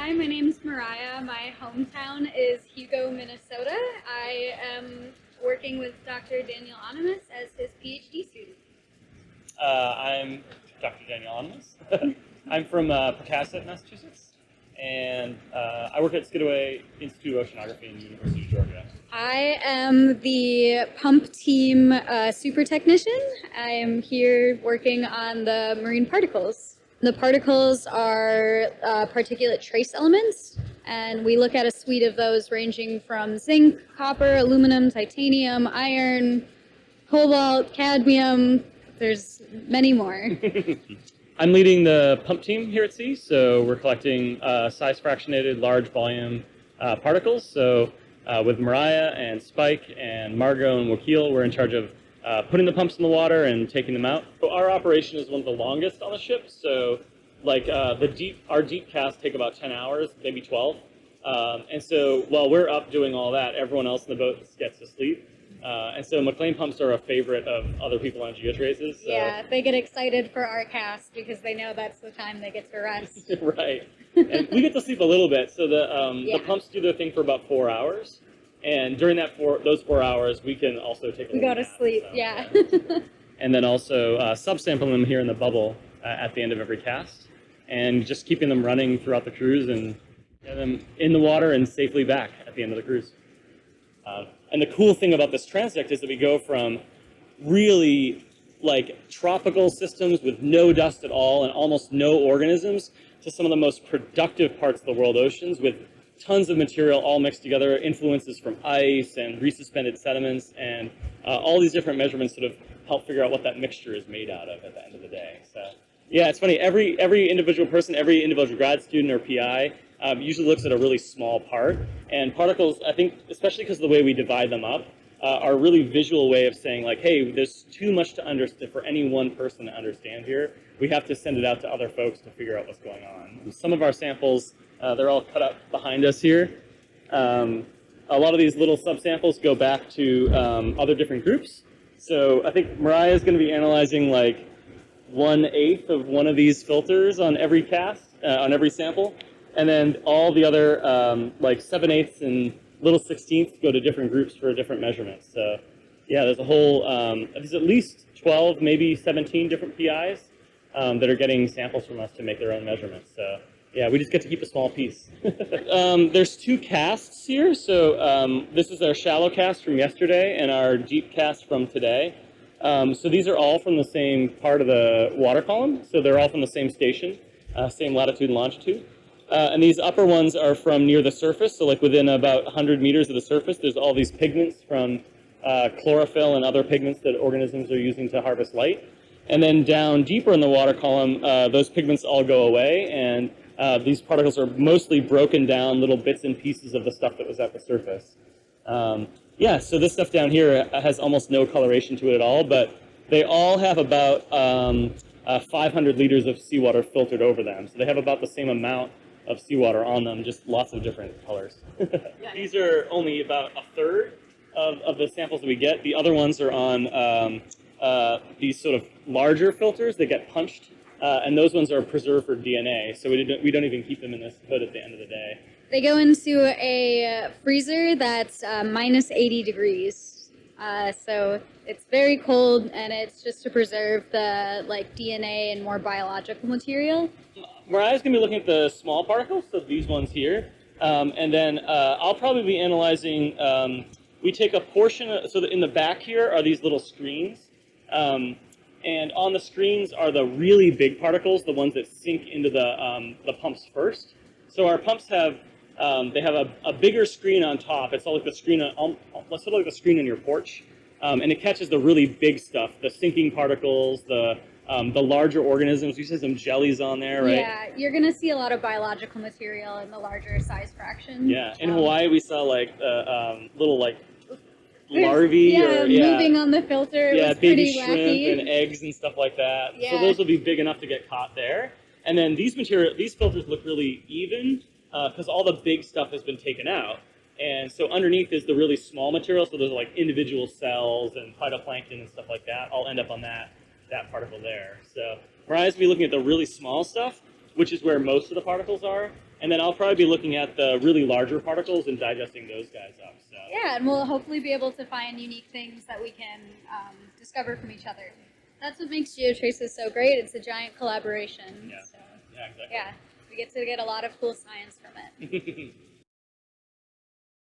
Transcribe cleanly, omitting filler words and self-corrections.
Hi, my name is Mariah. My hometown is Hugo, Minnesota. I am working with Dr. Daniel Ohnemus as his PhD student. I'm Dr. Daniel Ohnemus. I'm from Pocasset, Massachusetts, and I work at Skidaway Institute of Oceanography in the University of Georgia. I am the pump team super technician. I am here working on the marine particles. The particles are particulate trace elements, and we look at a suite of those ranging from zinc, copper, aluminum, titanium, iron, cobalt, cadmium. There's many more. I'm leading the pump team here at sea, so we're collecting size fractionated large volume particles. So with Mariah and Spike and Margot and Wakil, we're in charge of putting the pumps in the water and taking them out. So our operation is one of the longest on the ship. So like our deep casts take about 10 hours, maybe 12. And so while we're up doing all that, everyone else in the boat gets to sleep. And so McLean pumps are a favorite of other people on geotraces. So. Yeah, they get excited for our cast because they know that's the time they get to rest. Right. And we get to sleep a little bit. So the pumps do their thing for about 4 hours. And during those 4 hours, we can also take a We go to sleep, so, yeah. And then also subsampling them here in the bubble at the end of every cast. And just keeping them running throughout the cruise and get them in the water and safely back at the end of the cruise. And the cool thing about this transect is that we go from really like tropical systems with no dust at all and almost no organisms to some of the most productive parts of the world oceans with tons of material all mixed together, influences from ice and resuspended sediments, and all these different measurements sort of help figure out what that mixture is made out of at the end of the day. So yeah, it's funny, every individual person, every individual grad student or PI usually looks at a really small part, and particles, I think, especially because of the way we divide them up, are a really visual way of saying like, hey, there's too much to understand for any one person to understand here. We have to send it out to other folks to figure out what's going on. Some of our samples, they're all cut up behind us here. A lot of these little subsamples go back to other different groups. So I think Mariah is going to be analyzing like 1/8 of one of these filters on every cast, on every sample. And then all the other like 7/8 and little 16ths go to different groups for different measurements. So yeah, there's a whole, there's at least 12, maybe 17 different PIs that are getting samples from us to make their own measurements. So yeah, we just get to keep a small piece. There's 2 casts here. So this is our shallow cast from yesterday and our deep cast from today. So these are all from the same part of the water column. So they're all from the same station, same latitude and longitude. And these upper ones are from near the surface, so like within about 100 meters of the surface, there's all these pigments from chlorophyll and other pigments that organisms are using to harvest light. And then down deeper in the water column, those pigments all go away, and these particles are mostly broken down little bits and pieces of the stuff that was at the surface. Yeah, so this stuff down here has almost no coloration to it at all, but they all have about 500 liters of seawater filtered over them. So they have about the same amount of seawater on them, just lots of different colors. These are only about 1/3 of the samples that we get. The other ones are on these sort of larger filters that get punched, and those ones are preserved for DNA, so we don't even keep them in this hood at the end of the day. They go into a freezer that's minus 80 degrees. So it's very cold, and it's just to preserve the like DNA and more biological material. Mariah's going to be looking at the small particles, so these ones here. And then I'll probably be analyzing, we take a portion, so that in the back here are these little screens. And on the screens are the really big particles, the ones that sink into the pumps first. So our pumps have, they have a bigger screen on top. It's all like the screen, sort of like the screen on your porch. And it catches the really big stuff, the sinking particles, the larger organisms. You see some jellies on there, right? Yeah, you're going to see a lot of biological material in the larger size fraction. Yeah, in Hawaii we saw like little like larvae. Moving on the filter. Yeah, it was baby pretty shrimp wacky. and eggs and stuff like that. Yeah. So those will be big enough to get caught there. And then these filters look really even because all the big stuff has been taken out. And so underneath is the really small material. So there's like individual cells and phytoplankton and stuff like that. All end up on that particle there. So Mariah's going to be looking at the really small stuff, which is where most of the particles are. And then I'll probably be looking at the really larger particles and digesting those guys up. So. Yeah, and we'll hopefully be able to find unique things that we can discover from each other. That's what makes GeoTraces so great. It's a giant collaboration. Yeah, So, yeah, exactly. yeah, we get to get a lot of cool science from it.